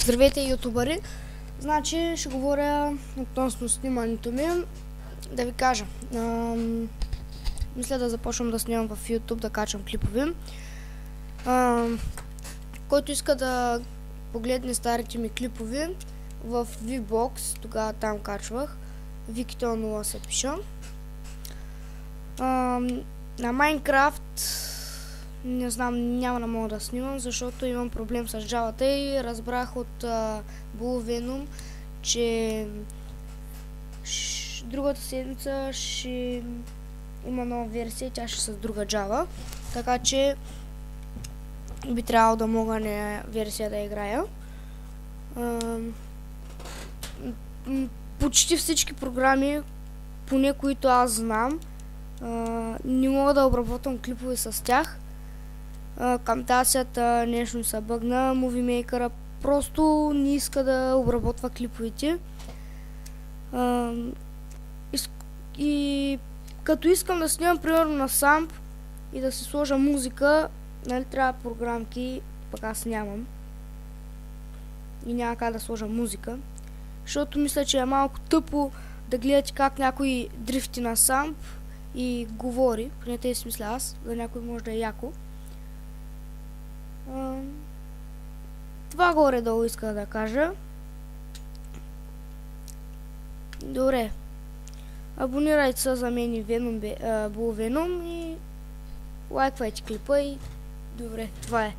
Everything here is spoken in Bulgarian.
Здравейте, ютубъри! Значи ще говоря относно снимането ми. Да ви кажа, мисля да започвам да снимам в YouTube, да качвам клипове. Който иска да погледне старите ми клипове в VBOX, тогава там качвах. Викител 0 се пиша. На Майнкрафт не знам, няма да мога да снимам, защото имам проблем с Java-та и разбрах от Blue Venom, че другата седмица ще има нова версия, тя ще с друга Java, така че би трябвало да мога на версия да играя. Почти всички програми, поне които аз знам, не мога да обработвам клипове с тях. Camtasia нещо се бъгна, Movie Maker просто не иска да обработва клиповете. И като искам да снимам примерно на Samp и да си сложа музика, нали трябва програмки, пък аз нямам. И няма как да сложа музика. Защото мисля, че е малко тъпо да гледате как някой дрифти на Samp и говори, поне те си мисля аз, за някой може да е яко. Това горе-долу исках да кажа. Добре. Абонирайте се за мен и Blue Venom и лайквайте клипа и добре, това е.